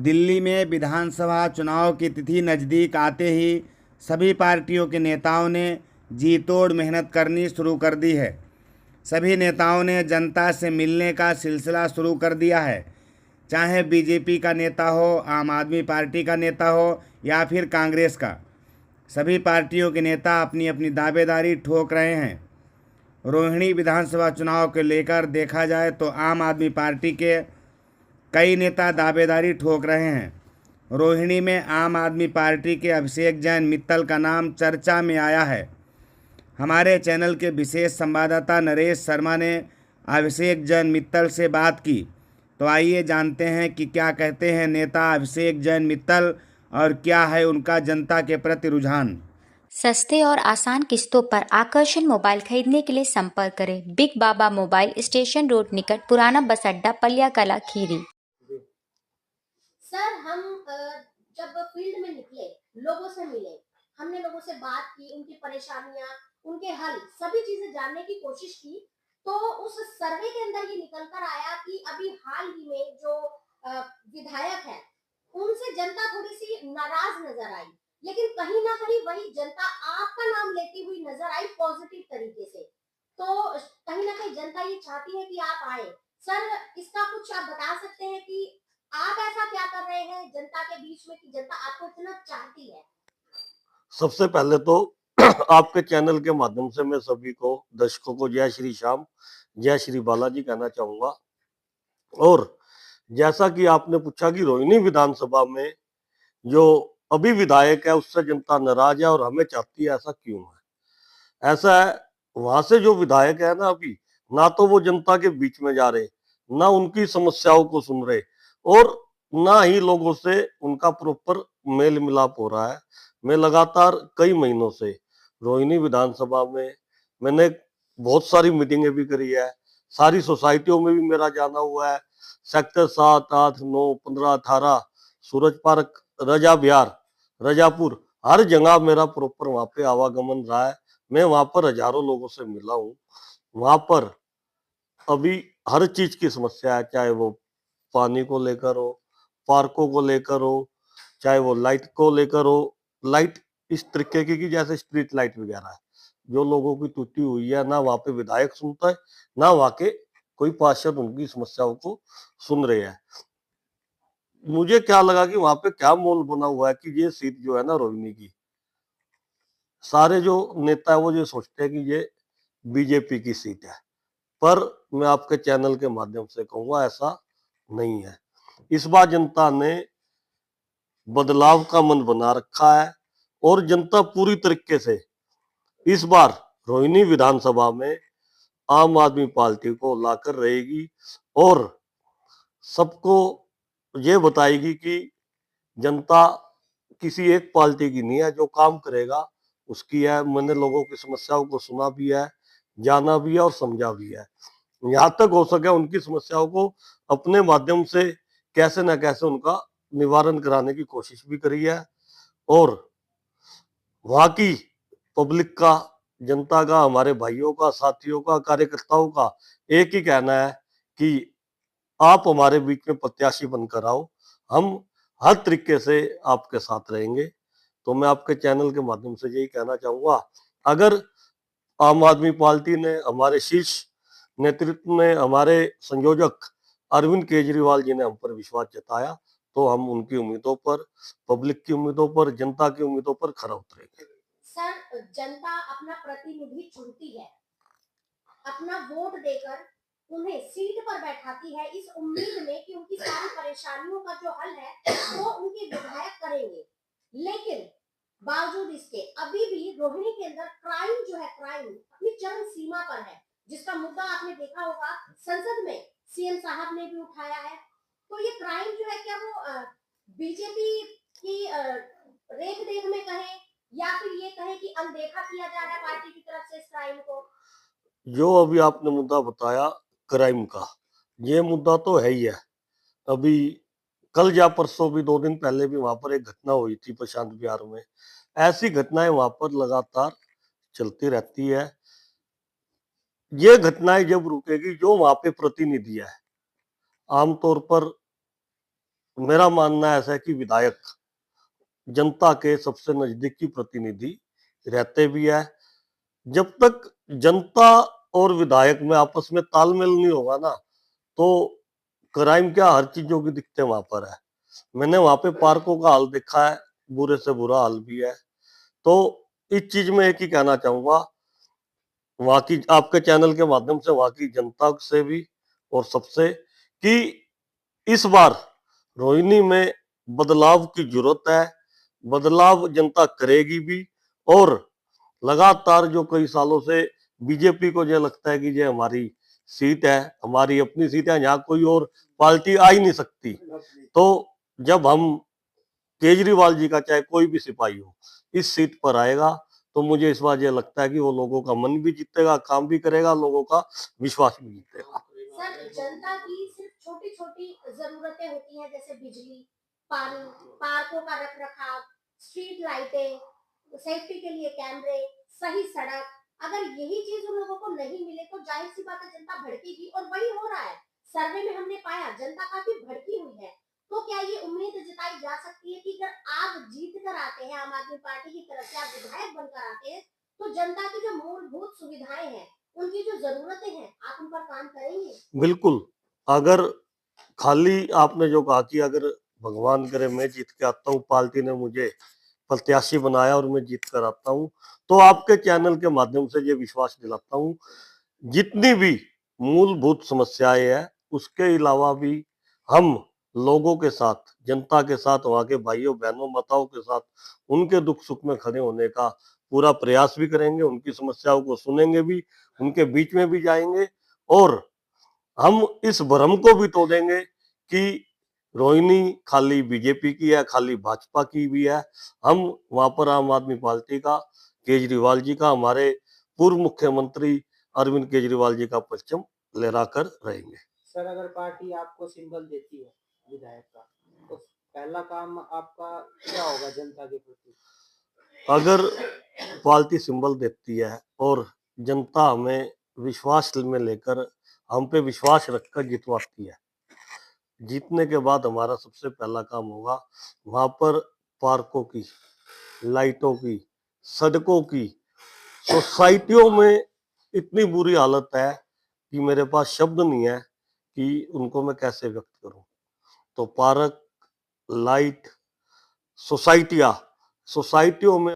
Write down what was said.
दिल्ली में विधानसभा चुनाव की तिथि नज़दीक आते ही सभी पार्टियों के नेताओं ने जी तोड़ मेहनत करनी शुरू कर दी है। सभी नेताओं ने जनता से मिलने का सिलसिला शुरू कर दिया है, चाहे बीजेपी का नेता हो, आम आदमी पार्टी का नेता हो या फिर कांग्रेस का। सभी पार्टियों के नेता अपनी अपनी दावेदारी ठोक रहे हैं। रोहिणी विधानसभा चुनाव को लेकर देखा जाए तो आम आदमी पार्टी के कई नेता दावेदारी ठोक रहे हैं। रोहिणी में आम आदमी पार्टी के अभिषेक जैन मित्तल का नाम चर्चा में आया है। हमारे चैनल के विशेष संवाददाता नरेश शर्मा ने अभिषेक जैन मित्तल से बात की, तो आइए जानते हैं कि क्या कहते हैं नेता अभिषेक जैन मित्तल और क्या है उनका जनता के प्रति रुझान। सस्ते और आसान किस्तों पर आकर्षण मोबाइल खरीदने के लिए संपर्क करें बिग बाबा मोबाइल, स्टेशन रोड निकट, पुराना बस अड्डा, पलिया कला, खीरी। सर, हम जब फील्ड में निकले, लोगों से मिले, हमने लोगों से बात की, उनकी परेशानियां, उनके हल, सभी चीजें जानने की कोशिश की, तो उस सर्वे के अंदर ये निकल कर आया कि अभी हाल ही में जो विधायक है, उनसे जनता थोड़ी सी नाराज नजर आई, लेकिन कहीं ना कहीं वही जनता आपका नाम लेती हुई नजर आई पॉजिटिव तरीके से। तो कहीं ना कहीं जनता ये चाहती है कि आप आए। सर, इसका कुछ आप बता सकते हैं कि आप ऐसा क्या कर रहे हैं जनता के बीच में कि जनता आपको इतना चाहती है? सबसे पहले तो आपके चैनल के माध्यम से मैं सभी को, दर्शकों को जय श्री श्याम, जय श्री बालाजी कहना चाहूंगा। और जैसा कि आपने पूछा कि रोहिणी विधानसभा में जो अभी विधायक है उससे जनता नाराज है और हमें चाहती है, ऐसा क्यों है? ऐसा है, वहां से जो विधायक है ना, अभी ना तो वो जनता के बीच में जा रहे, ना उनकी समस्याओं को सुन रहे, और ना ही लोगों से उनका प्रॉपर मेल मिलाप हो रहा है। मैं लगातार कई महीनों से रोहिणी विधानसभा में मैंने बहुत सारी मीटिंगें भी करी है, सारी सोसाइटियों में भी मेरा जाना हुआ है। सेक्टर 7, 8, 9, 15, 18, सूरज पार्क, रजा विहार, रजापुर, हर जगह मेरा प्रॉपर वहां पे आवागमन रहा है। मैं वहां पर हजारों लोगों से मिला हूँ। वहां पर अभी हर चीज की समस्या है, चाहे वो पानी को लेकर हो, पार्कों को लेकर हो, चाहे वो लाइट को लेकर हो। लाइट इस तरीके की कि जैसे स्ट्रीट लाइट वगैरह है, जो लोगों की टूटी हुई है, ना वहां पे विधायक सुनता है, ना वहां के कोई पार्षद उनकी समस्याओं को सुन रहे हैं। मुझे क्या लगा कि वहां पे क्या मोल बना हुआ है कि ये सीट जो है ना रोहिणी की, सारे जो नेता है वो ये सोचते हैं कि ये बीजेपी की सीट है। पर मैं आपके चैनल के माध्यम से कहूंगा, ऐसा नहीं है। इस बार जनता ने बदलाव का मन बना रखा है और जनता पूरी तरीके से इस बार रोहिणी विधानसभा में आम आदमी पार्टी को लाकर रहेगी और सबको ये बताएगी कि जनता किसी एक पार्टी की नहीं है, जो काम करेगा उसकी है। मैंने लोगों की समस्याओं को सुना भी है, जाना भी है और समझा भी है। यहाँ तक हो सके उनकी समस्याओं को अपने माध्यम से कैसे न कैसे उनका निवारण कराने की कोशिश भी करी है। और वहां की पब्लिक का, जनता का, हमारे भाइयों का, साथियों का, कार्यकर्ताओं का एक ही कहना है कि आप हमारे बीच में प्रत्याशी बनकर आओ, हम हर तरीके से आपके साथ रहेंगे। तो मैं आपके चैनल के माध्यम से यही कहना चाहूंगा, अगर आम आदमी पार्टी ने, हमारे शीर्ष नेतृत्व ने, हमारे संयोजक अरविंद केजरीवाल जी ने हम पर विश्वास जताया, तो हम उनकी उम्मीदों पर, पब्लिक की उम्मीदों पर, जनता की उम्मीदों पर खरा उतरेंगे। सर, जनता अपना प्रतिनिधि चुनती है, अपना वोट देकर उन्हें सीट पर बैठाती है इस उम्मीद में कि उनकी सारी परेशानियों का जो हल है वो उनके विधायक करेंगे। लेकिन बावजूद इसके अभी भी रोहिणी के अंदर क्राइम जो है, क्राइम अपनी चरम सीमा पर है, जिसका मुद्दा आपने देखा होगा संसद में सीएम साहब ने भी उठाया है। तो ये क्राइम जो है, क्या वो बीजेपी की रेख देख में कहें या फिर ये कहें कि अनदेखा किया जा रहा है पार्टी की तरफ से इस क्राइम को? जो अभी आपने मुद्दा बताया क्राइम का, ये मुद्दा तो है ही है। अभी कल या परसों भी, 2 दिन पहले भी वहां पर एक घटना हुई थी प्रशांत विहार में। ऐसी घटनाएं वहां पर लगातार चलती रहती है। ये घटनाएं जब रुकेगी, जो वहां पे प्रतिनिधि है, आमतौर पर मेरा मानना ऐसा है कि विधायक जनता के सबसे नजदीकी प्रतिनिधि रहते भी है। जब तक जनता और विधायक में आपस में तालमेल नहीं होगा ना, तो क्राइम क्या हर चीजों की दिक्कतें वहां पर है। मैंने वहां पे पार्कों का हाल देखा है, बुरे से बुरा हाल भी है। तो इस चीज में एक ही कहना चाहूंगा, वहां की आपके चैनल के माध्यम से वहां की जनता से भी और सबसे, कि इस बार रोहिणी में बदलाव की जरूरत है। बदलाव जनता करेगी भी। और लगातार जो कई सालों से बीजेपी को ये लगता है कि ये हमारी सीट है, हमारी अपनी सीट है, यहाँ कोई और पार्टी आ ही नहीं सकती। तो जब हम केजरीवाल जी का चाहे कोई भी सिपाही हो इस सीट पर आएगा, तो मुझे इस बार ये लगता है कि वो लोगों का मन भी जीतेगा, काम भी करेगा, लोगों का विश्वास भी जीतेगा। सर, जनता की सिर्फ छोटी छोटी जरूरतें होती हैं, जैसे बिजली, पानी, पार्कों का रख रखाव, स्ट्रीट लाइटें, सेफ्टी के लिए कैमरे, सही सड़क। अगर यही चीज उन लोगों को नहीं मिले तो जाहिर सी बात है जनता भड़केगी, और वही हो रहा है। सर्वे में हमने पाया जनता काफी भड़की हुई है। तो क्या ये उम्मीद जताई जा सकती है कि अगर आप जीत कर आते हैं, आम आदमी पार्टी की तरफ से आप विधायक बनकर आते हैं, तो जनता की जो मूलभूत सुविधाएं हैं, उनकी जो जरूरतें हैं, आप उन पर काम करेंगे? बिल्कुल। अगर खाली आपने जो कहा कि अगर भगवान करे मैं जीत के आता हूँ, पार्टी ने मुझे प्रत्याशी बनाया और मैं जीत कर आता हूँ, तो आपके चैनल के माध्यम से ये विश्वास दिलाता हूँ, जितनी भी मूलभूत समस्याएं हैं उसके अलावा भी हम लोगों के साथ, जनता के साथ, वहां के भाइयों बहनों माताओं के साथ उनके दुख सुख में खड़े होने का पूरा प्रयास भी करेंगे, उनकी समस्याओं को सुनेंगे भी, उनके बीच में भी जाएंगे। और हम इस भ्रम को भी तोड़ेंगे कि रोहिणी खाली बीजेपी की है, खाली भाजपा की भी है। हम वहां पर आम आदमी पार्टी का, केजरीवाल जी का, हमारे पूर्व मुख्यमंत्री अरविंद केजरीवाल जी का परचम लहरा कर रहेंगे। सर, अगर पार्टी आपको सिंबल देती है विधायक का, तो पहला काम आपका क्या होगा जनता के प्रति? अगर पार्टी सिंबल देती है और जनता हमें विश्वास में लेकर, हम पे विश्वास रखकर जितवाती है, जीतने के बाद हमारा सबसे पहला काम होगा वहां पर पार्कों की, लाइटों की, सड़कों की, सोसाइटियों में इतनी बुरी हालत है कि मेरे पास शब्द नहीं है कि उनको मैं कैसे व्यक्त करूं। तो पार्क, लाइट, सोसाइटियों में